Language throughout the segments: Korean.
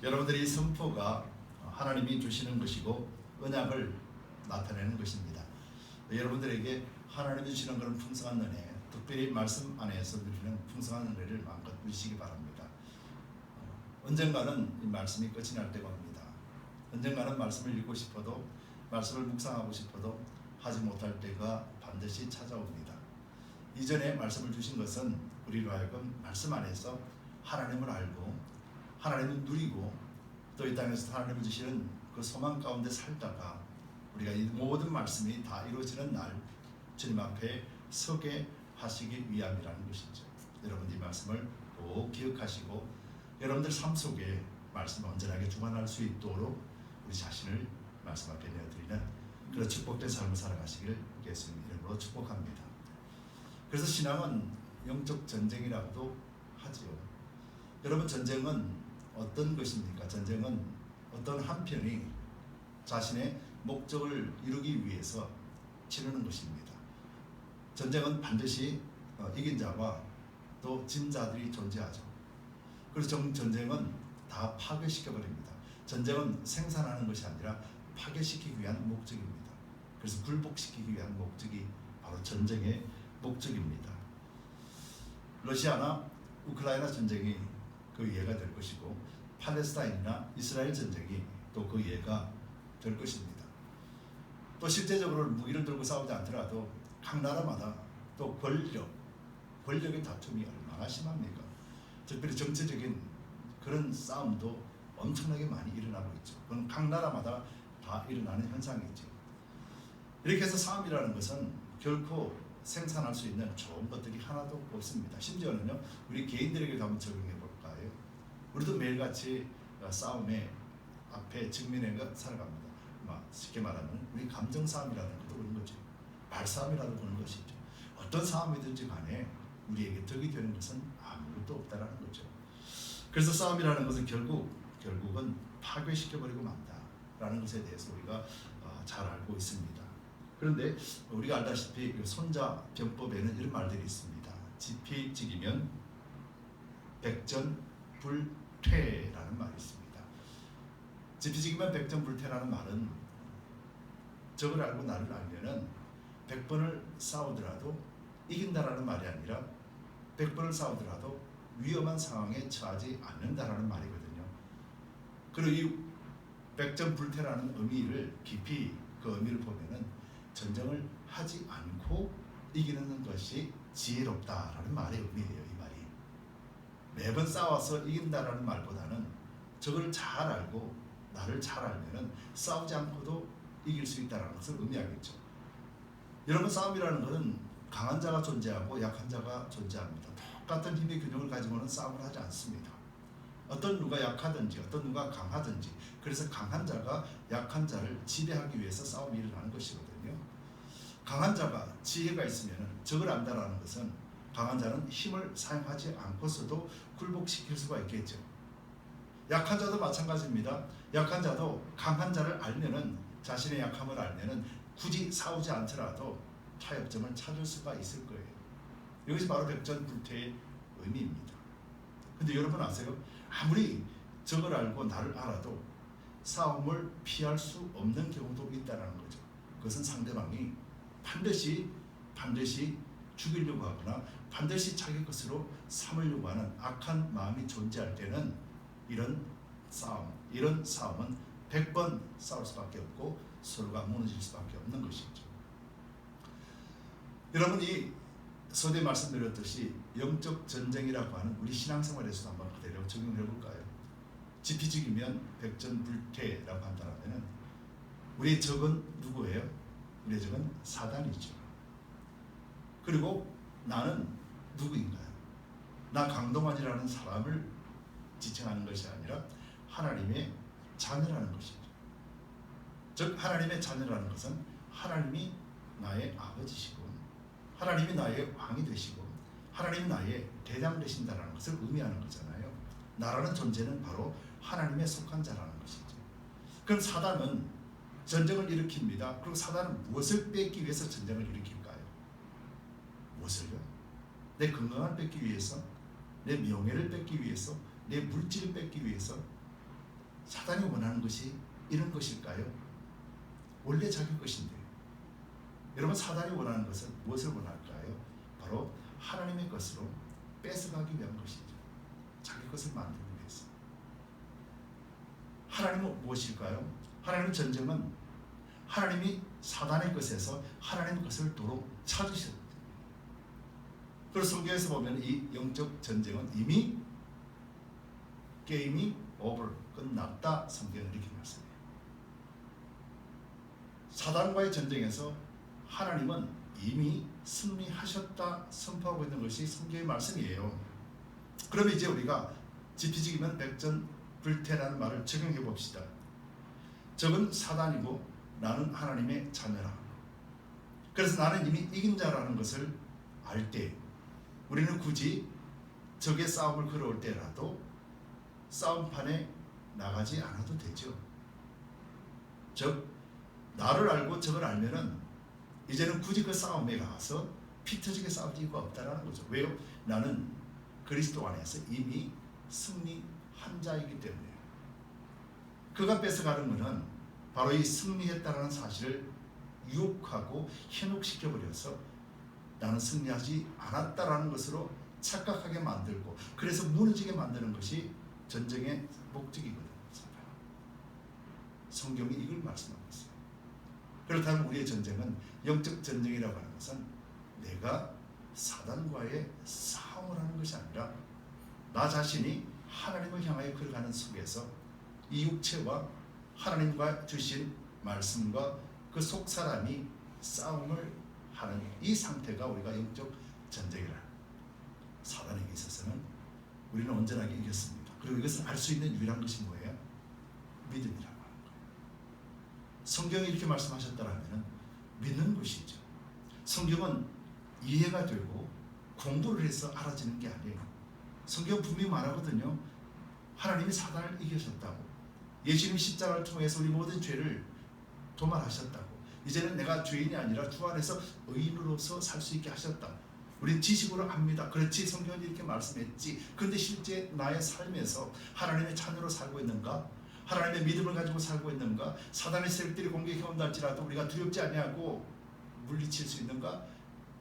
여러분들이 선포가 하나님이 주시는 것이고 언약을 나타내는 것입니다. 여러분들에게 하나님이 주시는 그런 풍성한 은혜, 특별히 말씀 안에서 누리는 풍성한 은혜를 마음껏 누리시기 바랍니다. 언젠가는 이 말씀이 끝이 날 때가 옵니다. 언젠가는 말씀을 읽고 싶어도, 말씀을 묵상하고 싶어도 하지 못할 때가 반드시 찾아옵니다. 이전에 말씀을 주신 것은 우리로 하여금 말씀 안에서 하나님을 알고 하나님을 누리고 또 이 땅에서 하나님을 주시는 그 소망 가운데 살다가 우리가 이 모든 말씀이 다 이루어지는 날 주님 앞에 서게 하시기 위함이라는 것이죠. 여러분 이 말씀을 꼭 기억하시고 여러분들 삶 속에 말씀을 온전하게 주관할 수 있도록 우리 자신을 말씀 앞에 내어드리는 그런 축복된 삶을 살아가시기를 예수님 이름으로 축복합니다. 그래서 신앙은 영적 전쟁이라고도 하지요. 여러분 전쟁은 어떤 것입니까? 전쟁은 어떤 한편이 자신의 목적을 이루기 위해서 치르는 것입니다. 전쟁은 반드시 이긴 자와 또 진 자들이 존재하죠. 그래서 전쟁은 다 파괴시켜버립니다. 전쟁은 생산하는 것이 아니라 파괴시키기 위한 목적입니다. 그래서 굴복시키기 위한 목적이 바로 전쟁의 목적입니다. 러시아나 우크라이나 전쟁이 그 예가 될 것이고 팔레스타인이나 이스라엘 전쟁이 또 그 예가 될 것입니다. 또 실제적으로 무기를 들고 싸우지 않더라도 각 나라마다 또 권력의 다툼이 얼마나 심합니까? 특별히 정치적인 그런 싸움도 엄청나게 많이 일어나고 있죠. 그건 각 나라마다 다 일어나는 현상이죠. 이렇게 해서 싸움이라는 것은 결코 생산할 수 있는 좋은 것들이 하나도 없습니다. 심지어는요, 우리 개인들에게 한번 적용해 볼까요? 우리도 매일같이 싸움의 앞에 직면해 살아갑니다. 쉽게 말하면 우리 감정 싸움이라는 것도 그런 거죠. 말싸움이라도 그런 것이죠. 어떤 싸움이든지 간에 우리에게 덕이 되는 것은 아무것도 없다라는 거죠. 그래서 싸움이라는 것은 결국은 파괴시켜버리고 만다라는 것에 대해서 우리가 잘 알고 있습니다. 그런데 우리가 알다시피 손자병법에는 이런 말들이 있습니다. 지피지기면 백전불퇴라는 말이 있습니다. 지피지기면 백전불퇴라는 말은 적을 알고 나를 알면은 100번을 싸우더라도 이긴다라는 말이 아니라 100번을 싸우더라도 위험한 상황에 처하지 않는다라는 말이거든요. 그리고 이 백전불퇴라는 의미를 깊이 그 의미를 보면은 전쟁을 하지 않고 이기는 것이 지혜롭다라는 말의 의미예요. 이 말이 매번 싸워서 이긴다라는 말보다는 적을 잘 알고 나를 잘 알면은 싸우지 않고도 이길 수 있다는 것을 의미하겠죠. 여러분 싸움이라는 것은 강한 자가 존재하고 약한 자가 존재합니다. 똑같은 힘의 균형을 가지고는 싸움을 하지 않습니다. 어떤 누가 약하든지 어떤 누가 강하든지 그래서 강한 자가 약한 자를 지배하기 위해서 싸움이 일어나는 것이거든요. 강한 자가 지혜가 있으면 적을 안다라는 것은 강한 자는 힘을 사용하지 않고서도 굴복시킬 수가 있겠죠. 약한 자도 마찬가지입니다. 약한 자도 강한 자를 알면은 자신의 약함을 알면은 굳이 싸우지 않더라도 타협점을 찾을 수가 있을 거예요. 이것이 바로 백전불퇴의 의미입니다. 근데 여러분 아세요? 아무리 적을 알고 나를 알아도 싸움을 피할 수 없는 경우도 있다는 거죠. 그것은 상대방이 반드시 죽이려고 하거나 반드시 자기 것으로 삼으려고 하는 악한 마음이 존재할 때는 이런 싸움은 100번 싸울 수밖에 없고 서로가 무너질 수밖에 없는 것이죠. 여러분이 서두에 말씀드렸듯이 영적 전쟁이라고 하는 우리 신앙생활에서도 한번 그대로 적용해 볼까요? 지피지기면 백전불퇴라고 한다면 우리의 적은 누구예요? 우리의 적은 사단이죠. 그리고 나는 누구인가요? 나 강동원이라는 사람을 지칭하는 것이 아니라 하나님의 자녀라는 것이죠. 즉 하나님의 자녀라는 것은 하나님이 나의 아버지시고 하나님이 나의 왕이 되시고 하나님이 나의 대장 되신다는 것을 의미하는 거잖아요. 나라는 존재는 바로 하나님에 속한 자라는 것이죠. 그럼 사단은 전쟁을 일으킵니다. 그리고 사단은 무엇을 뺏기 위해서 전쟁을 일으킬까요? 무엇을요? 내 건강을 뺏기 위해서, 내 명예를 뺏기 위해서, 내 물질을 뺏기 위해서, 사단이 원하는 것이 이런 것일까요? 원래 자기 것인데. 여러분, 사단이 원하는 것은 무엇을 원할까요? 바로 하나님의 것으로 뺏어가기 위한 것이죠. 자기 것을 만들기 위해서. 하나님은 무엇일까요? 하나님의 전쟁은 하나님이 사단의 것에서 하나님의 것을 도로 찾으셨다. 그래서 성경에서 보면 이 영적 전쟁은 이미 게임이 오버, 끝났다. 성경은 이렇게 말씀해요. 사단과의 전쟁에서 하나님은 이미 승리하셨다 선포하고 있는 것이 성경의 말씀이에요. 그럼 이제 우리가 지피지기면 백전불태라는 말을 적용해 봅시다. 적은 사단이고 나는 하나님의 자녀라. 그래서 나는 이미 이긴 자라는 것을 알 때 우리는 굳이 적의 싸움을 걸어올 때라도 싸움판에 나가지 않아도 되죠. 즉 나를 알고 적을 알면은 이제는 굳이 그 싸움에 가서 피 터지게 싸울 이유가 없다라는 거죠. 왜요? 나는 그리스도 안에서 이미 승리한 자이기 때문에. 그가 뺏어가는 것은 바로 이 승리했다는 사실을 유혹하고 현혹시켜버려서 나는 승리하지 않았다라는 것으로 착각하게 만들고, 그래서 무너지게 만드는 것이 전쟁의 목적이거든요. 성경이 이걸 말씀하고 있어요. 그렇다면 우리의 전쟁은, 영적 전쟁이라고 하는 것은 내가 사단과의 싸움을 하는 것이 아니라 나 자신이 하나님을 향하여 걸어가는 속에서 이 육체와 하나님과 주신 말씀과 그 속 사람이 싸움을 하는 이 상태가 우리가 영적 전쟁이라. 사단에게 있어서는 우리는 온전하게 이겼습니다. 그리고 이것을 알 수 있는 유일한 것이 뭐예요? 믿음이라고 하는 거예요. 성경이 이렇게 말씀하셨다면 믿는 것이죠. 성경은 이해가 되고 공부를 해서 알아지는 게 아니에요. 성경 분명히 말하거든요. 하나님이 사단을 이기셨다고. 예수님 십자가를 통해서 우리 모든 죄를 도말하셨다고. 이제는 내가 죄인이 아니라 주 안에서 의인으로서 살 수 있게 하셨다. 우리는 지식으로 압니다. 그렇지, 성경은 이렇게 말씀했지. 그런데 실제 나의 삶에서 하나님의 자녀로 살고 있는가? 하나님의 믿음을 가지고 살고 있는가? 사단의 세력들이 공격해 온다 할지라도 우리가 두렵지 아니하고 물리칠 수 있는가?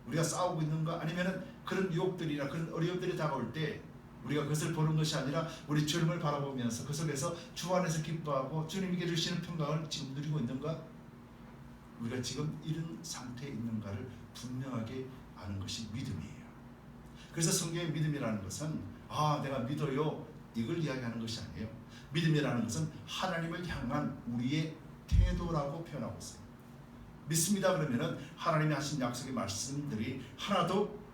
우리가 싸우고 있는가? 아니면 그런 유혹들이나 그런 어려움들이 다가올 때 우리가 그것을 보는 것이 아니라 우리 주님을 바라보면서 그 속에서 주 안에서 기뻐하고 주님께 주시는 평강을 지금 누리고 있는가? 우리가 지금 이런 상태에 있는가를 분명하게 아는 것이 믿음이에요. 그래서 성경의 믿음이라는 것은 내가 믿어요 이걸 이야기하는 것이 아니에요. 믿음이라는 것은 하나님을 향한 우리의 태도라고 표현하고 있어요. 믿습니다 그러면은 하나님이 하신 약속의 말씀들이 하나도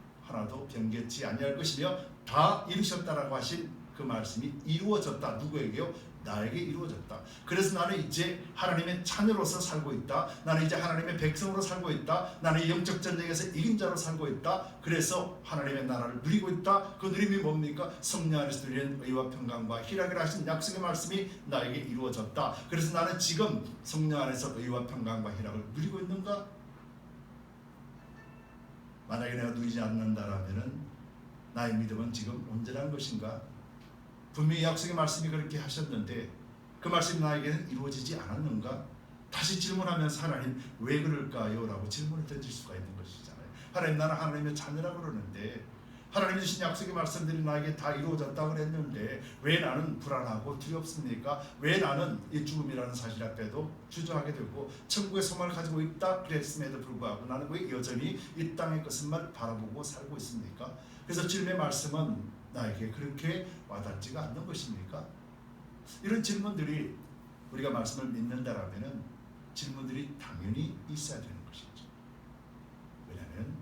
변개치 아니할 것이며 다 이루셨다라고 하신 그 말씀이 이루어졌다. 누구에게요? 나에게 이루어졌다. 그래서 나는 이제 하나님의 자녀로서 살고 있다. 나는 이제 하나님의 백성으로 살고 있다. 나는 영적 전쟁에서 이긴 자로 살고 있다. 그래서 하나님의 나라를 누리고 있다. 그 누림이 뭡니까? 성령 안에서 누리는 의와 평강과 희락이라 하신 약속의 말씀이 나에게 이루어졌다. 그래서 나는 지금 성령 안에서 의와 평강과 희락을 누리고 있는가? 만약에 내가 누리지 않는다라면은 나의 믿음은 지금 온전한 것인가? 분명히 약속의 말씀이 그렇게 하셨는데 그 말씀이 나에게는 이루어지지 않았는가? 다시 질문하면서 하나님 왜 그럴까요? 라고 질문을 던질 수가 있는 것이잖아요. 하나님, 나는 하나님의 자녀라고 그러는데 하나님이 주신 약속의 말씀들이 나에게 다 이루어졌다고 그랬는데 왜 나는 불안하고 두렵습니까? 왜 나는 이 죽음이라는 사실 앞에도 주저하게 되고 천국의 소망을 가지고 있다 그랬음에도 불구하고 나는 왜 여전히 이 땅의 것만 바라보고 살고 있습니까? 그래서 주님의 말씀은 나에게 그렇게 와닿지가 않는 것입니까? 이런 질문들이 우리가 말씀을 믿는다라면은 질문들이 당연히 있어야 되는 것이죠. 왜냐하면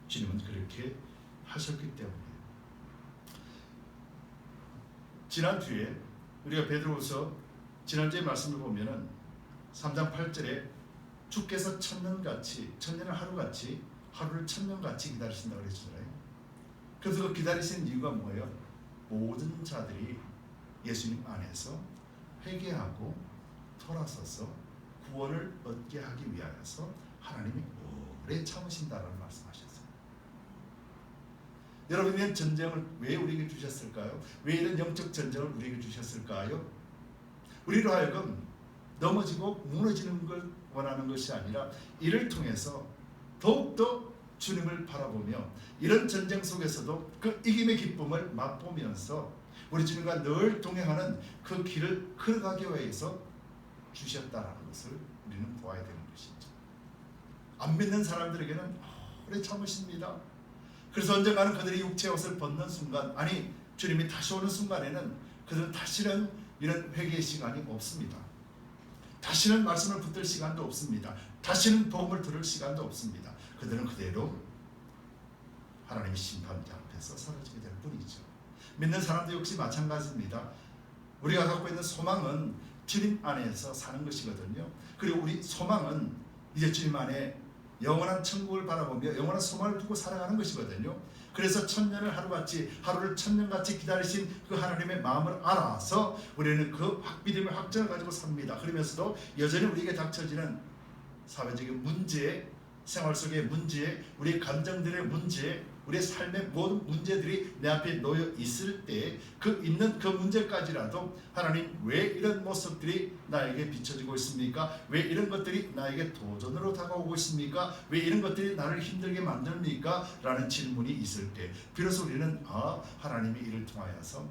주님은 그렇게 하셨기 때문이에요. 지난주에 우리가 베드로후서 지난주에 말씀을 보면은 3장 8절에 주께서 천년을 하루같이 하루를 천년같이 기다리신다고 그랬잖아요. 그래서 그 기다리시는 이유가 뭐예요? 모든 자들이 예수님 안에서 회개하고 돌아서서 구원을 얻게 하기 위하여서 하나님이 오래 참으신다라는 말씀하셨어요. 여러분, 이런 전쟁을 왜 우리에게 주셨을까요? 왜 이런 영적 전쟁을 우리에게 주셨을까요? 우리로 하여금 넘어지고 무너지는 걸 원하는 것이 아니라 이를 통해서 더욱더 주님을 바라보며 이런 전쟁 속에서도 그 이김의 기쁨을 맛보면서 우리 주님과 늘 동행하는 그 길을 걸어가기 위해서 주셨다라는 것을 우리는 보아야 되는 것이죠. 안 믿는 사람들에게는 오래 참으십니다. 그래서 언젠가는 그들이 육체의 옷을 벗는 순간, 아니 주님이 다시 오는 순간에는 그들은 다시는 이런 회개의 시간이 없습니다. 다시는 말씀을 붙들 시간도 없습니다. 다시는 복음을 들을 시간도 없습니다. 그들은 그대로 하나님의 심판대 앞에서 사라지게 될 뿐이죠. 믿는 사람도 역시 마찬가지입니다. 우리가 갖고 있는 소망은 주님 안에서 사는 것이거든요. 그리고 우리 소망은 이제 주님 안에 영원한 천국을 바라보며 영원한 소망을 두고 살아가는 것이거든요. 그래서 천년을 하루같이, 하루를 천년같이 기다리신 그 하나님의 마음을 알아서 우리는 그 믿음의 확정을 가지고 삽니다. 그러면서도 여전히 우리에게 닥쳐지는 사회적인 문제, 생활 속의 문제, 우리의 감정들의 문제, 우리의 삶의 모든 문제들이 내 앞에 놓여 있을 때 그 있는 그 문제까지라도 하나님 왜 이런 모습들이 나에게 비춰지고 있습니까? 왜 이런 것들이 나에게 도전으로 다가오고 있습니까? 왜 이런 것들이 나를 힘들게 만듭니까? 라는 질문이 있을 때 비로소 우리는 하나님이 이를 통하여서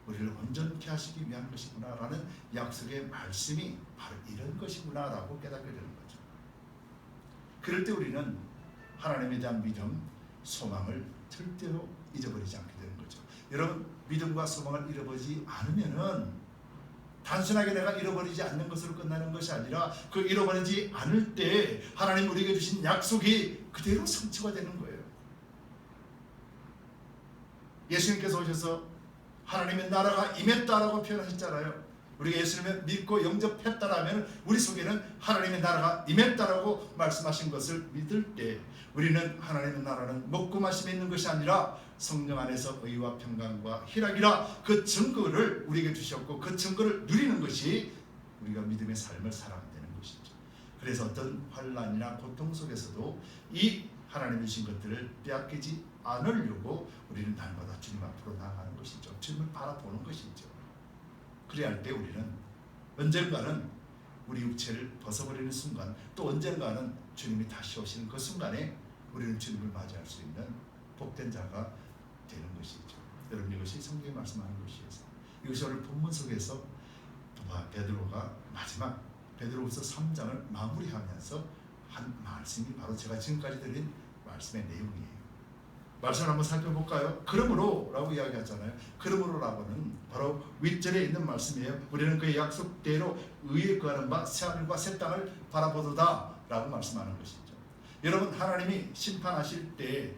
우리를 온전케 하시기 위한 것이구나 라는 약속의 말씀이 바로 이런 것이구나 라고 깨닫게 되는 거죠. 그럴 때 우리는 하나님에 대한 믿음, 소망을 절대로 잊어버리지 않게 되는 거죠. 여러분, 믿음과 소망을 잃어버리지 않으면은 단순하게 내가 잃어버리지 않는 것으로 끝나는 것이 아니라 그 잃어버리지 않을 때 하나님 우리에게 주신 약속이 그대로 성취가 되는 거예요. 예수님께서 오셔서 하나님의 나라가 임했다라고 표현하셨잖아요. 우리가 예수님을 믿고 영접했다라면 우리 속에는 하나님의 나라가 임했다라고 말씀하신 것을 믿을 때 우리는 하나님의 나라는 먹고 마심에 있는 것이 아니라 성령 안에서 의와 평강과 희락이라 그 증거를 우리에게 주셨고 그 증거를 누리는 것이 우리가 믿음의 삶을 살아가는 것이죠. 그래서 어떤 환난이나 고통 속에서도 이 하나님이 주신 것들을 빼앗기지 않으려고 우리는 날마다 주님 앞으로 나아가는 것이죠. 주님을 바라보는 것이죠. 그래야 할 때 우리는 언젠가는 우리 육체를 벗어버리는 순간, 또 언젠가는 주님이 다시 오시는 그 순간에 우리는 주님을 맞이할 수 있는 복된 자가 되는 것이죠. 여러분, 이것이 성경이 말씀하는 것이에요. 이것이 오늘 본문 속에서 베드로가 마지막 베드로후서 3장을 마무리하면서 한 말씀이 바로 제가 지금까지 드린 말씀의 내용이에요. 말씀을 한번 살펴볼까요? 그러므로 라고 이야기하잖아요. 그러므로 라고는 바로 윗절에 있는 말씀이에요. 우리는 그의 약속대로 의에 거하는 바 새하늘과 새 땅을 바라보도다 라고 말씀하는 것이죠. 여러분, 하나님이 심판하실 때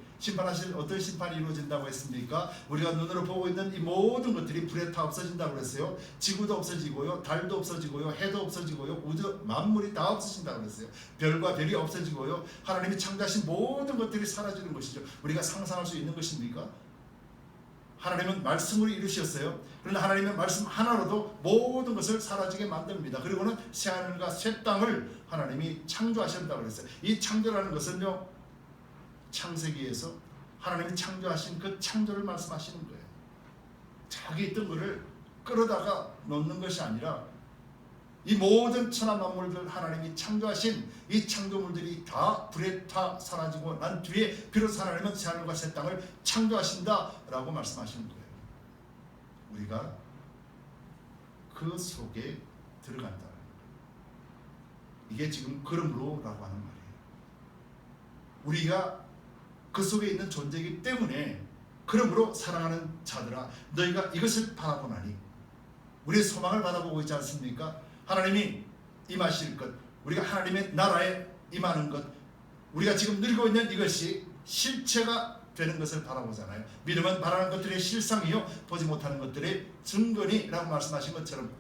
어떤 심판이 이루어진다고 했습니까? 우리가 눈으로 보고 있는 이 모든 것들이 불에 타 없어진다고 그랬어요. 지구도 없어지고요, 달도 없어지고요, 해도 없어지고요, 우주 만물이 다 없어진다고 그랬어요. 별과 별이 없어지고요, 하나님이 창조하신 모든 것들이 사라지는 것이죠. 우리가 상상할 수 있는 것입니까? 하나님은 말씀으로 이루셨어요. 그러나 하나님의 말씀 하나로도 모든 것을 사라지게 만듭니다. 그리고는 새하늘과 새 땅을 하나님이 창조하셨다고 그랬어요. 이 창조라는 것은요, 창세기에서 하나님이 창조하신 그 창조를 말씀하시는 거예요. 자기 있던 것을 끌어다가 놓는 것이 아니라 이 모든 천하 만물들 하나님이 창조하신 이 창조물들이 다 불에 타 사라지고 난 뒤에 비로소 하나님은 새하늘과 새 땅을 창조하신다라고 말씀하시는 거예요. 우리가 그 속에 들어간다. 이게 지금 그러므로라고 하는 말이에요. 우리가 그 속에 있는 존재이기 때문에 그러므로 사랑하는 자들아 너희가 이것을 바라보나니, 우리의 소망을 바라보고 있지 않습니까? 하나님이 임하실 것, 우리가 하나님의 나라에 임하는 것, 우리가 지금 누리고 있는 이것이 실체가 되는 것을 바라보잖아요. 믿음은 바라는 것들의 실상이요 보지 못하는 것들의 증거니라고 말씀하신 것처럼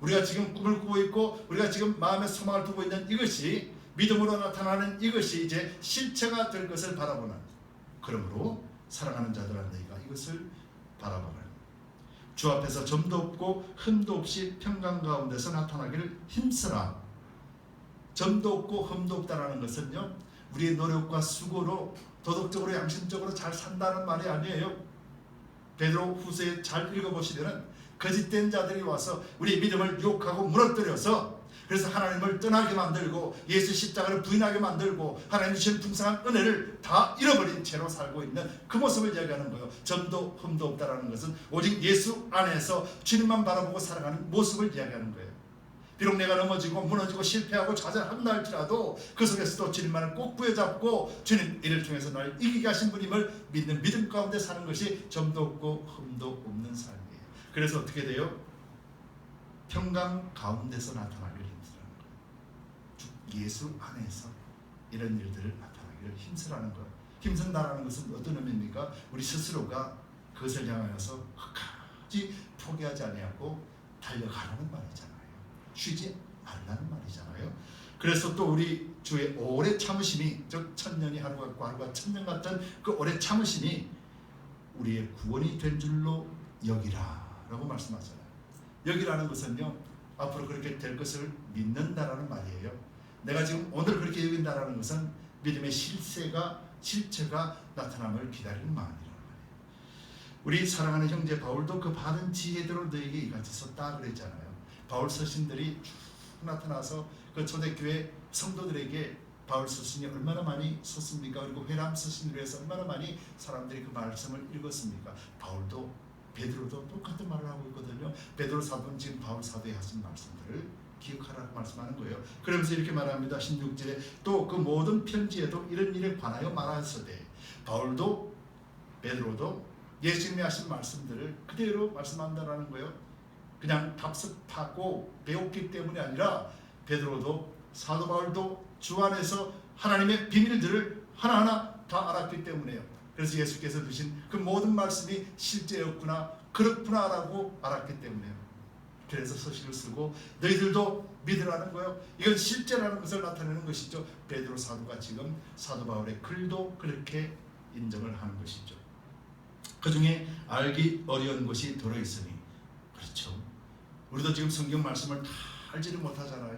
우리가 지금 꿈을 꾸고 있고 우리가 지금 마음에 소망을 두고 있는 이것이 믿음으로 나타나는 이것이 이제 실체가 될 것을 바라보는, 그러므로 사랑하는 자들아 너희가 이것을 바라보라. 주 앞에서 점도 없고 흠도 없이 평강 가운데서 나타나기를 힘쓰라. 점도 없고 흠도 없다라는 것은요, 우리의 노력과 수고로 도덕적으로 양심적으로 잘 산다는 말이 아니에요. 베드로 후서에 잘 읽어보시면은 거짓된 자들이 와서 우리 믿음을 유혹하고 무너뜨려서 그래서 하나님을 떠나게 만들고 예수 십자가를 부인하게 만들고 하나님 주신 풍성한 은혜를 다 잃어버린 채로 살고 있는 그 모습을 이야기하는 거예요. 점도 흠도 없다라는 것은 오직 예수 안에서 주님만 바라보고 살아가는 모습을 이야기하는 거예요. 비록 내가 넘어지고 무너지고 실패하고 좌절한다 할지라도 그 속에서도 주님만을 꼭 부여잡고 주님 이를 통해서 나를 이기게 하신 분임을 믿는 믿음 가운데 사는 것이 점도 없고 흠도 없는 삶이에요. 그래서 어떻게 돼요? 평강 가운데서 나타나기를 힘쓰라는 거예요. 예수 안에서 이런 일들을 나타나기를 힘쓰라는 거예요. 힘쓴다라는 것은 어떤 의미입니까? 우리 스스로가 그것을 향하여서 끝까지 포기하지 아니하고 달려가라는 말이잖아요. 쉬지 말라는 말이잖아요. 그래서 또 우리 주의 오래 참으심이, 즉 천년이 하루 같고 하루가 천년 같은 그 오래 참으심이 우리의 구원이 된 줄로 여기라라고 말씀하잖아요. 여기라는 것은요, 앞으로 그렇게 될 것을 믿는다라는 말이에요. 내가 지금 오늘 그렇게 여긴다라는 것은 믿음의 실체가 나타남을 기다리는 마음이라는 말이에요. 우리 사랑하는 형제 바울도 그 받은 지혜대로 너에게 이같이 썼다 그랬잖아요. 바울 서신들이 쭉 나타나서 그 초대교회 성도들에게 바울 서신이 얼마나 많이 썼습니까? 그리고 회람 서신을 위해서 얼마나 많이 사람들이 그 말씀을 읽었습니까? 바울도 베드로도 똑같은 말을 하고 있거든요. 베드로 사도는 지금 바울 사도에 하신 말씀들을 기억하라고 말씀하는 거예요. 그러면서 이렇게 말합니다. 16절에 또 그 모든 편지에도 이런 일에 관하여 말하였으되, 바울도 베드로도 예수님이 하신 말씀들을 그대로 말씀한다라는 거예요. 그냥 답습하고 배웠기 때문이 아니라 베드로도 사도 바울도 주 안에서 하나님의 비밀들을 하나하나 다 알았기 때문에요. 그래서 예수께서 주신 그 모든 말씀이 실제였구나, 그렇구나라고 알았기 때문에요. 그래서 서신을 쓰고 너희들도 믿으라는 거예요. 이건 실제라는 것을 나타내는 것이죠. 베드로 사도가 지금 사도 바울의 글도 그렇게 인정을 하는 것이죠. 그 중에 알기 어려운 것이 들어있으니, 그렇죠. 우리도 지금 성경 말씀을 다 알지는 못하잖아요.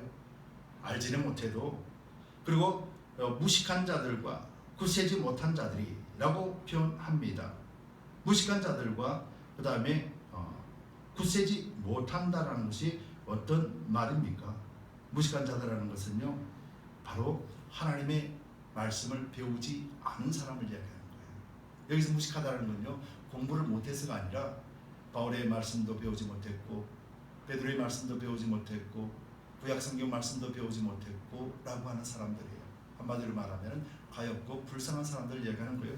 알지는 못해도, 그리고 무식한 자들과 굳세지 못한 자들이라고 표현합니다. 무식한 자들과 그 다음에 굳세지 못한다라는 것이 어떤 말입니까? 무식한 자들이라는 것은요, 바로 하나님의 말씀을 배우지 않은 사람을 이야기하는 거예요. 여기서 무식하다는 건요, 공부를 못해서가 아니라 바울의 말씀도 배우지 못했고 베드로의 말씀도 배우지 못했고 구약성경 말씀도 배우지 못했고 라고 하는 사람들이에요. 한마디로 말하면 가엾고 불쌍한 사람들을 얘기하는 거예요.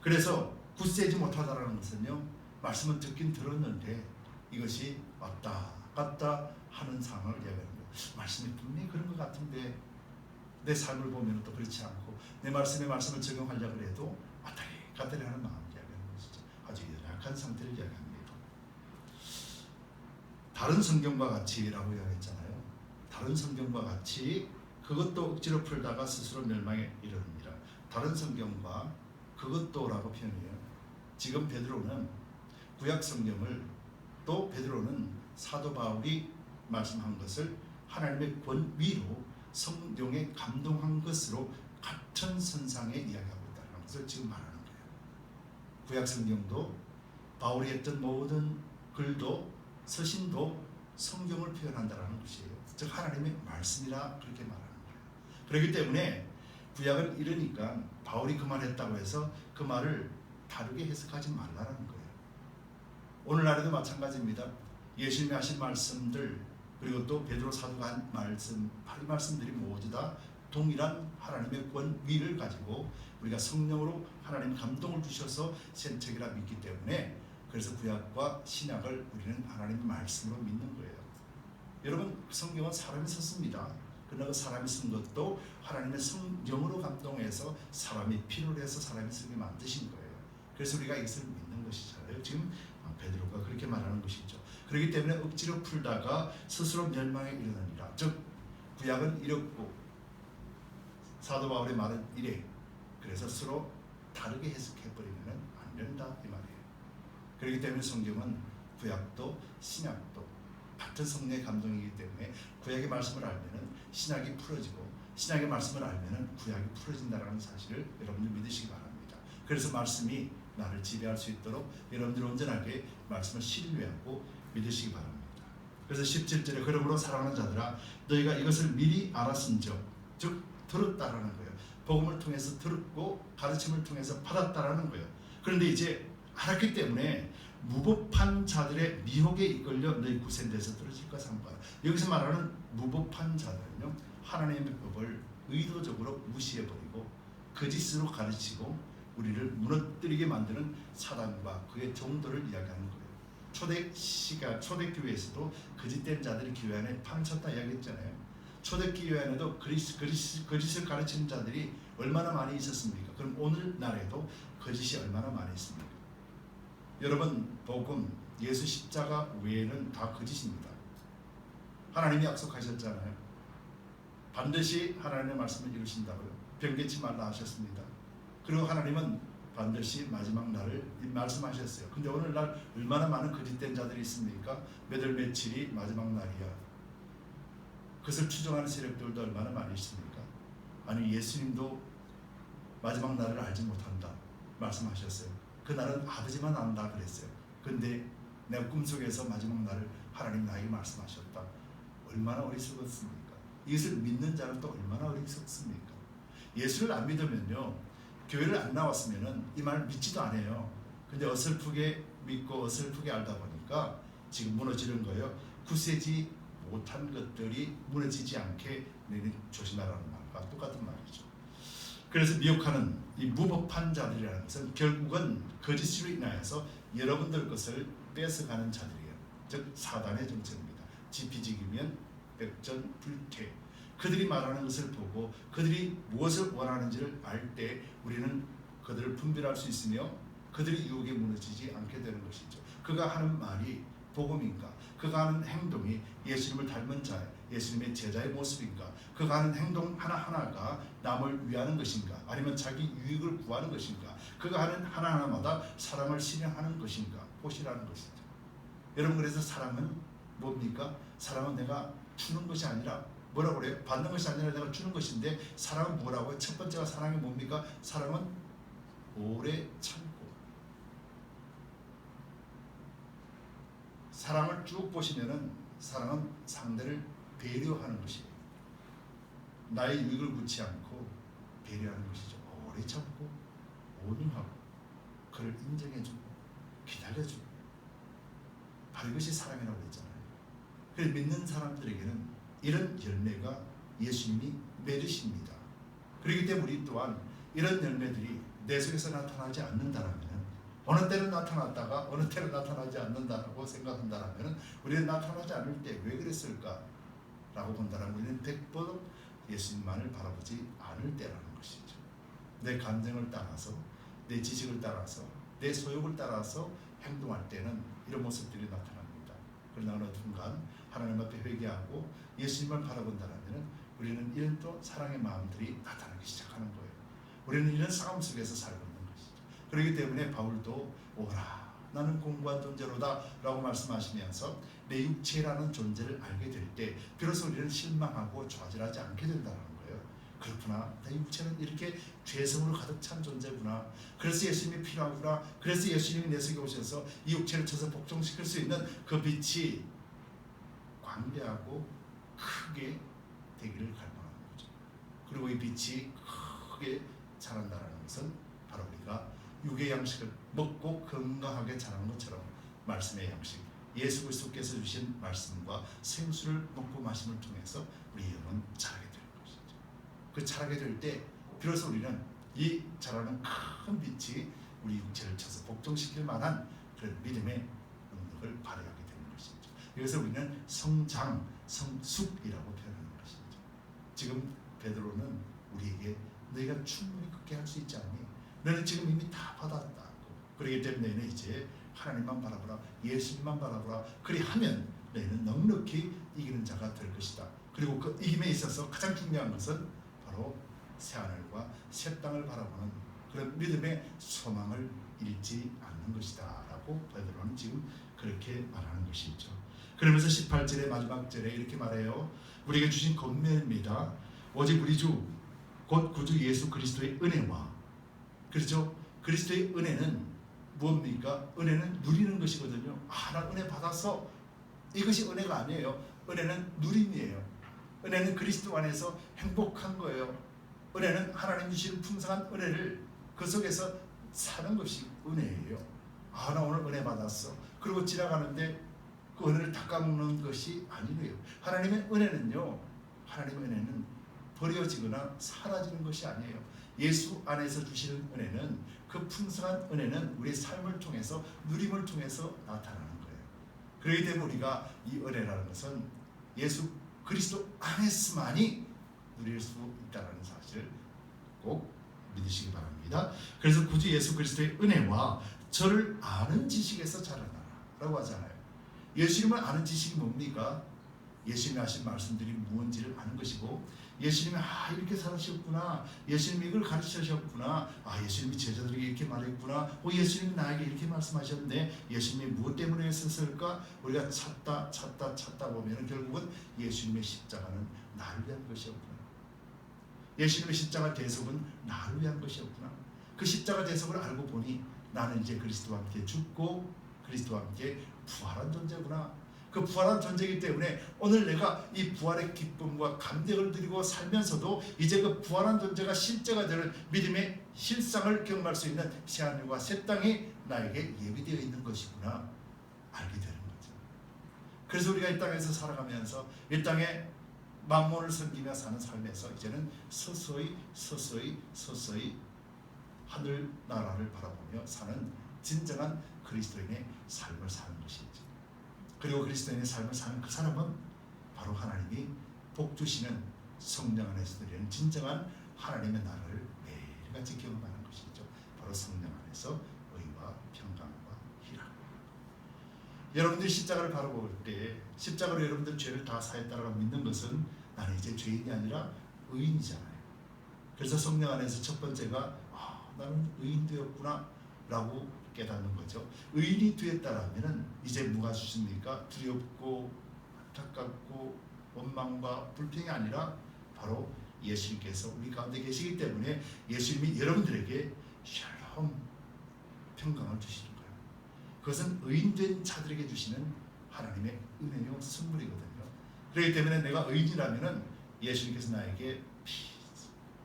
그래서 굳세지 못하다라는 것은요, 말씀은 듣긴 들었는데 이것이 왔다 갔다 하는 상황을 얘기하는 거예요. 말씀이 분명히 그런 것 같은데 내 삶을 보면 또 그렇지 않고 내 말씀을 적용하려고 해도 왔다리 갔다리 하는 마음을 이야기하는 것이죠. 아주 연약한 상태를 이야기합니다. 다른 성경과 같이라고 이야기했잖아요. 다른 성경과 같이 그것도 억지로 풀다가 스스로 멸망에 이르릅니다. 다른 성경과 그것도라고 표현해요. 지금 베드로는 구약 성경을, 또 베드로는 사도 바울이 말씀한 것을 하나님의 권위로 성령에 감동한 것으로 같은 선상에 이야기하고 있다는 것을 지금 말하는 거예요. 구약 성경도 바울이 했던 모든 글도 서신도 성경을 표현한다는 것이에요. 즉 하나님의 말씀이라 그렇게 말하는 거예요. 그렇기 때문에 구약을 잃으니까 바울이 그 말 했다고 해서 그 말을 다르게 해석하지 말라는 거예요. 오늘날에도 마찬가지입니다. 예수님이 하신 말씀들, 그리고 또 베드로 사도가 한 말씀, 이 말씀들이 모두 다 동일한 하나님의 권위를 가지고 우리가 성령으로 하나님 감동을 주셔서 센 책이라 믿기 때문에, 그래서 구약과 신약을 우리는 하나님의 말씀으로 믿는 거예요. 여러분, 성경은 사람이 썼습니다. 그러나 그 사람이 쓴 것도 하나님의 성령으로 감동해서 사람이 필요로 해서 사람이 쓰게 만드신 거예요. 그래서 우리가 이것을 믿는 것이잖아요. 지금 베드로가 그렇게 말하는 것이죠. 그렇기 때문에 억지로 풀다가 스스로 멸망에 이르느니라. 즉 구약은 이렇고 사도 바울의 말은 이래. 그래서 서로 다르게 해석해버리면 안 된다 이 말이에요. 그렇기 때문에 성경은 구약도 신약도 같은 성령의 감동이기 때문에 구약의 말씀을 알면은 신약이 풀어지고 신약의 말씀을 알면은 구약이 풀어진다는 사실을 여러분들 믿으시기 바랍니다. 그래서 말씀이 나를 지배할 수 있도록 여러분들 온전하게 말씀을 신뢰하고 믿으시기 바랍니다. 그래서 17절에 그러므로 사랑하는 자들아 너희가 이것을 미리 알았은즉 즉 들었다라는 거예요. 복음을 통해서 들었고 가르침을 통해서 받았다라는 거예요. 그런데 이제 알았기 때문에 무법한 자들의 미혹에 이끌려 너희 구센돼서 떨어질 것을 한번. 여기서 말하는 무법한 자들은요, 하나님의 법을 의도적으로 무시해버리고 거짓으로 가르치고 우리를 무너뜨리게 만드는 사단과 그의 종들을 이야기하는 거예요. 초대교회에서도 거짓된 자들이 교회 안에 파묻혔다 이야기했잖아요. 초대교회 안에도 거짓을 가르치는 자들이 얼마나 많이 있었습니까? 그럼 오늘날에도 거짓이 얼마나 많이 있습니까? 여러분, 복음, 예수 십자가 외에는 다 거짓입니다. 하나님이 약속하셨잖아요. 반드시 하나님의 말씀을 이루신다고요. 변개치 말라 하셨습니다. 그리고 하나님은 반드시 마지막 날을 말씀하셨어요. 근데 오늘날 얼마나 많은 거짓된 자들이 있습니까? 몇 월 며칠이 마지막 날이야. 그것을 추정하는 세력들도 얼마나 많이 있습니까? 아니, 예수님도 마지막 날을 알지 못한다 말씀하셨어요. 그 날은 아버지만 안다 그랬어요. 근데 내가 꿈속에서 마지막 날을 하나님 나에게 말씀하셨다. 얼마나 어리석었습니까? 이것을 믿는 자는 또 얼마나 어리석습니까? 예수를 안 믿으면요, 교회를 안 나왔으면은 이 말 믿지도 않아요. 근데 어설프게 믿고 어설프게 알다 보니까 지금 무너지는 거예요. 굳세지 못한 것들이 무너지지 않게 너희는 조심하라는 말과 똑같은 말이죠. 그래서 미혹하는 이 무법한 자들이라는 것은 결국은 거짓으로 인하여서 여러분들 것을 뺏어가는 자들이에요. 즉 사단의 정체입니다. 지피지기면 백전불태. 그들이 말하는 것을 보고 그들이 무엇을 원하는지를 알 때 우리는 그들을 분별할 수 있으며 그들이 유혹에 무너지지 않게 되는 것이죠. 그가 하는 말이 복음인가? 그가 하는 행동이 예수님을 닮은 자, 예수님의 제자의 모습인가? 그가 하는 행동 하나하나가 남을 위하는 것인가? 아니면 자기 유익을 구하는 것인가? 그가 하는 하나하나마다 사랑을 실현하는 것인가? 보시라는 것이죠. 여러분, 그래서 사랑은 뭡니까? 사랑은 내가 주는 것이 아니라 뭐라고 그래요? 받는 것이 아니라 내가 주는 것인데 사랑은 뭐라고요? 첫 번째가 사랑이 뭡니까? 사랑은 오래 참고. 사랑을 쭉 보시면은 사랑은 상대를 배려하는 것이에요. 나의 유익을 묻지 않고 배려하는 것이죠. 오래 참고 온유하고 그를 인정해주고 기다려주고 바로 이것이 사랑이라고 했잖아요. 그래서 믿는 사람들에게는 이런 열매가 예수님이 맺으십니다. 그렇기 때문에 우리 또한 이런 열매들이 내 속에서 나타나지 않는다라면, 어느 때는 나타났다가 어느 때는 나타나지 않는다라고 생각한다라면 우리는 나타나지 않을 때 왜 그랬을까? 라고 본다면 우리는 100번 예수님만을 바라보지 않을 때라는 것이죠. 내 감정을 따라서, 내 지식을 따라서, 내 소욕을 따라서 행동할 때는 이런 모습들이 나타납니다. 그러나 어느 순간 하나님 앞에 회개하고 예수님을 바라본다면 우리는 이런 또 사랑의 마음들이 나타나기 시작하는 거예요. 우리는 이런 싸움 속에서 살고 있는 것이죠. 그렇기 때문에 바울도 오라 나는 공고한 존재로다 라고 말씀하시면서 내 육체라는 존재를 알게 될 때 비로소 우리는 실망하고 좌절하지 않게 된다는 거예요. 그렇구나, 내 육체는 이렇게 죄성으로 가득 찬 존재구나. 그래서 예수님이 필요하구나. 그래서 예수님이 내 속에 오셔서 이 육체를 쳐서 복종시킬 수 있는 그 빛이 광대하고 크게 되기를 갈망하는 거죠. 그리고 이 빛이 크게 자란다는 것은 바로 우리가 육의 양식을 먹고 건강하게 자라는 것처럼 말씀의 양식, 예수 그리스도께서 주신 말씀과 생수를 먹고 마심을 통해서 우리 영은 자라게 되는 것이죠. 그 자라게 될 때 비로소 우리는 이 자라는 큰 빛이 우리 육체를 쳐서 복종시킬 만한 그런 믿음의 능력을 발휘하게 되는 것이죠. 이것을 우리는 성장, 성숙이라고 표현하는 것이죠. 지금 베드로는 우리에게 너희가 충분히 그렇게 할 수 있지 않니? 너는 지금 이미 다 받았다. 그렇기 때문에 너희는 이제 하나님만 바라보라, 예수님만 바라보라. 그리하면 너희는 넉넉히 이기는 자가 될 것이다. 그리고 그 이김에 있어서 가장 중요한 것은 바로 새하늘과 새 땅을 바라보는 그런 믿음의 소망을 잃지 않는 것이다 라고 베드로는 지금 그렇게 말하는 것이죠. 그러면서 18절의 마지막 절에 이렇게 말해요. 우리에게 주신 권면입니다. 오직 우리 주 곧 구주 예수 그리스도의 은혜와, 그렇죠? 그리스도의 은혜는 무엇입니까? 은혜는 누리는 것이거든요. 나 은혜 받았어. 이것이 은혜가 아니에요. 은혜는 누림이에요. 은혜는 그리스도 안에서 행복한 거예요. 은혜는 하나님 주신 풍성한 은혜를 그 속에서 사는 것이 은혜예요. 아, 나 오늘 은혜 받았어. 그리고 지나가는데 그 은혜를 닦아먹는 것이 아니에요. 하나님의 은혜는요, 하나님의 은혜는 버려지거나 사라지는 것이 아니에요. 예수 안에서 주시는 은혜는, 그 풍성한 은혜는 우리의 삶을 통해서, 누림을 통해서 나타나는 거예요. 그렇기 때문에 우리가 이 은혜라는 것은 예수 그리스도 안에서만이 누릴 수 있다는 사실을 꼭 믿으시기 바랍니다. 그래서 구주 예수 그리스도의 은혜와 저를 아는 지식에서 자라나라 라고 하잖아요. 예수님을 아는 지식이 뭡니까? 예수님이 하신 말씀들이 무엇인지를 아는 것이고, 예수님이 이렇게 살으셨구나, 예수님이 이걸 가르치셨구나, 예수님이 제자들에게 이렇게 말했구나, 예수님이 나에게 이렇게 말씀하셨네, 예수님이 무엇 때문에 했을까? 우리가 찾다 보면 결국은 예수님의 십자가는 나를 위한 것이었구나, 예수님의 십자가 대속은 나를 위한 것이었구나. 그 십자가 대속을 알고 보니 나는 이제 그리스도와 함께 죽고 그리스도와 함께 부활한 존재구나. 그 부활한 존재이기 때문에 오늘 내가 이 부활의 기쁨과 감격을 누리고 살면서도 이제 그 부활한 존재가 실제가 되는 믿음의 실상을 경험할 수 있는 새하늘과 새 땅이 나에게 예비되어 있는 것이구나 알게 되는 거죠. 그래서 우리가 이 땅에서 살아가면서 이 땅에 만몬을 섬기며 사는 삶에서 이제는 서서히 하늘 나라를 바라보며 사는 진정한 그리스도인의 삶을 사는 것이죠. 그리고 그리스도인의 삶을 사는 그 사람은 바로 하나님이 복 주시는 성령 안에서 드리는 진정한 하나님의 나라를 매일같이 경험하는 것이죠. 바로 성령 안에서 의와 평강과 희락. 여러분들이 십자가를 바라볼 때 십자가로 여러분들 죄를 다 사했다라고 믿는 것은 나는 이제 죄인이 아니라 의인이잖아요. 그래서 성령 안에서 첫 번째가 나는 의인 되었구나 라고 깨닫는 거죠. 의인이 되었다라면 이제 뭐가 주십니까? 두렵고 안타깝고 원망과 불평이 아니라 바로 예수님께서 우리 가운데 계시기 때문에 예수님이 여러분들에게 샬롬 평강을 주시는 거예요. 그것은 의인된 자들에게 주시는 하나님의 은혜요 선물이거든요. 그렇기 때문에 내가 의인이라면 예수님께서 나에게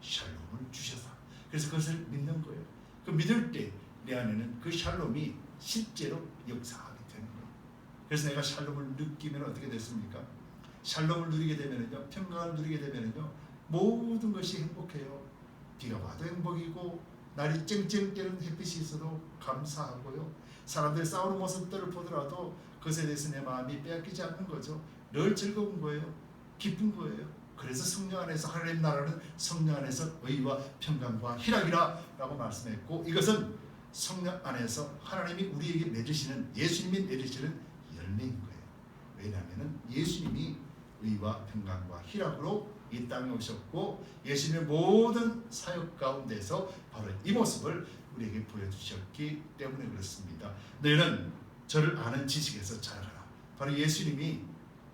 샬롬을 주셔서, 그래서 그것을 믿는 거예요. 그 믿을 때 내 안에는 그 샬롬이 실제로 역사하게 되는 거예요. 그래서 내가 샬롬을 느끼면 어떻게 됐습니까? 샬롬을 누리게 되면은요, 평강을 누리게 되면은요, 모든 것이 행복해요. 비가 와도 행복이고, 날이 쨍쨍 뜨는 햇빛이 있어도 감사하고요. 사람들이 싸우는 모습들을 보더라도 그것에 대해서 내 마음이 빼앗기지 않는 거죠. 늘 즐거운 거예요. 기쁜 거예요. 그래서 성령 안에서 하나님 나라는 성령 안에서 의와 평강과 희락이라 라고 말씀했고, 이것은 성령 안에서 하나님이 우리에게 맺으시는, 예수님이 맺으시는 열매인 거예요. 왜냐하면 예수님이 의와 평강과 희락으로 이 땅에 오셨고 예수님의 모든 사역 가운데서 바로 이 모습을 우리에게 보여주셨기 때문에 그렇습니다. 너희는 저를 아는 지식에서 자라라. 바로 예수님이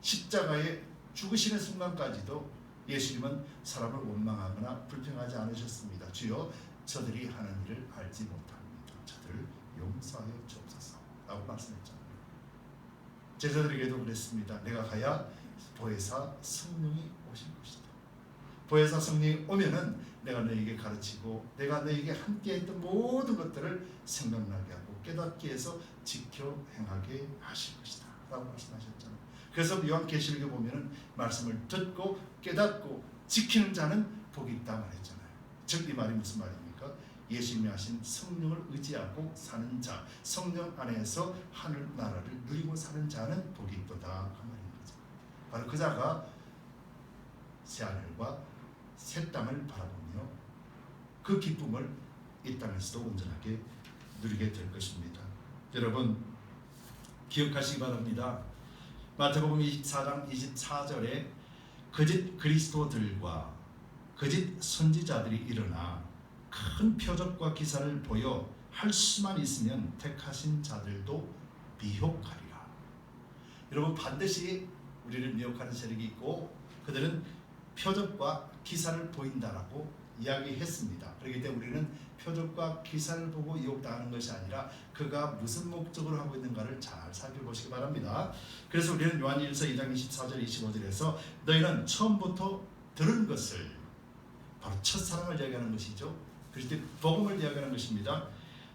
십자가에 죽으시는 순간까지도 예수님은 사람을 원망하거나 불평하지 않으셨습니다. 주여 저들이 하는 일을 알지 못합니다. 저들을 용서하여 주옵소서 라고 말씀했잖아요. 제자들에게도 그랬습니다. 내가 가야 보혜사 성령이 오실 것이다. 보혜사 성령이 오면은 내가 너에게 가르치고 내가 너에게 함께 했던 모든 것들을 생각나게 하고 깨닫게 해서 지켜 행하게 하실 것이다 라고 말씀하셨잖아요. 그래서 요한계시록에 보면은 말씀을 듣고 깨닫고 지키는 자는 복이 있다 말했잖아요. 즉 이 말이 무슨 말입니까? 예수님이 하신 성령을 의지하고 사는 자, 성령 안에서 하늘 나라를 누리고 사는 자는 복이 있도다 그 말인 거죠. 바로 그 자가 새 하늘과 새 땅을 바라보며 그 기쁨을 이 땅에서도 온전하게 누리게 될 것입니다. 여러분 기억하시기 바랍니다. 마태복음 24장 24절에 거짓 그리스도들과 거짓 선지자들이 일어나 큰 표적과 기사를 보여 할 수만 있으면 택하신 자들도 미혹하리라. 여러분 반드시 우리를 미혹하는 세력이 있고 그들은 표적과 기사를 보인다라고 이야기했습니다. 그렇기 때문에 우리는 표적과 기사를 보고 유혹당하는 것이 아니라 그가 무슨 목적으로 하고 있는가를 잘 살펴보시기 바랍니다. 그래서 우리는 요한일서 2장 24절 25절에서 너희는 처음부터 들은 것을, 바로 첫사랑을 이야기하는 것이죠. 그리스도의 복음을 이야기하는 것입니다.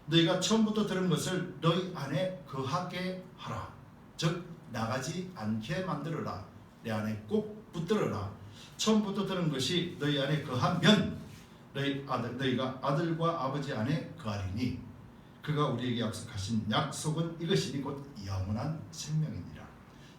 너희가 처음부터 들은 것을 너희 안에 거하게 하라. 즉 나가지 않게 만들어라. 내 안에 꼭 붙들어라. 처음부터 들은 것이 너희 안에 거하면 너희가 아들과 아버지 안에 거하리니 그가 우리에게 약속하신 약속은 이것이니 곧 영원한 생명이니라.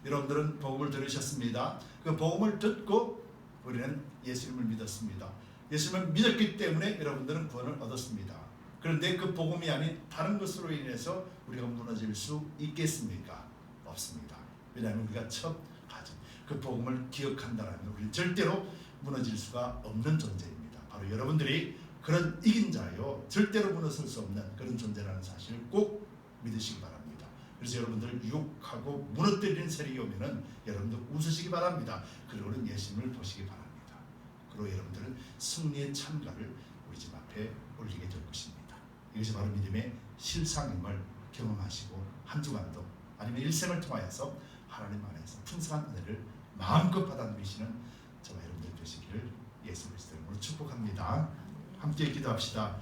여러분들은 복음을 들으셨습니다. 그 복음을 듣고 우리는 예수님을 믿었습니다. 예수님을 믿었기 때문에 여러분들은 구원을 얻었습니다. 그런데 그 복음이 아닌 다른 것으로 인해서 우리가 무너질 수 있겠습니까? 없습니다. 왜냐하면 우리가 첫 가진 그 복음을 기억한다면 우리는 절대로 무너질 수가 없는 존재입니다. 바로 여러분들이 그런 이긴 자요, 절대로 무너질 수 없는 그런 존재라는 사실을 꼭 믿으시기 바랍니다. 그래서 여러분들 유혹하고 무너뜨리는 세력이 오면은 여러분들 웃으시기 바랍니다. 그리고는 예수님을 보시기 바랍니다. 그리고 여러분들은 승리의 찬가를 우리 집 앞에 올리게 될 것입니다. 이것이 바로 믿음의 실상임을 경험하시고 한 주간도 아니면 일생을 통하여서 하나님 안에서 풍성한 은혜를 마음껏 받아 누리시는 저와 여러분들 되시기를 예수 그리스도 이름으로 축복합니다. 함께 기도합시다.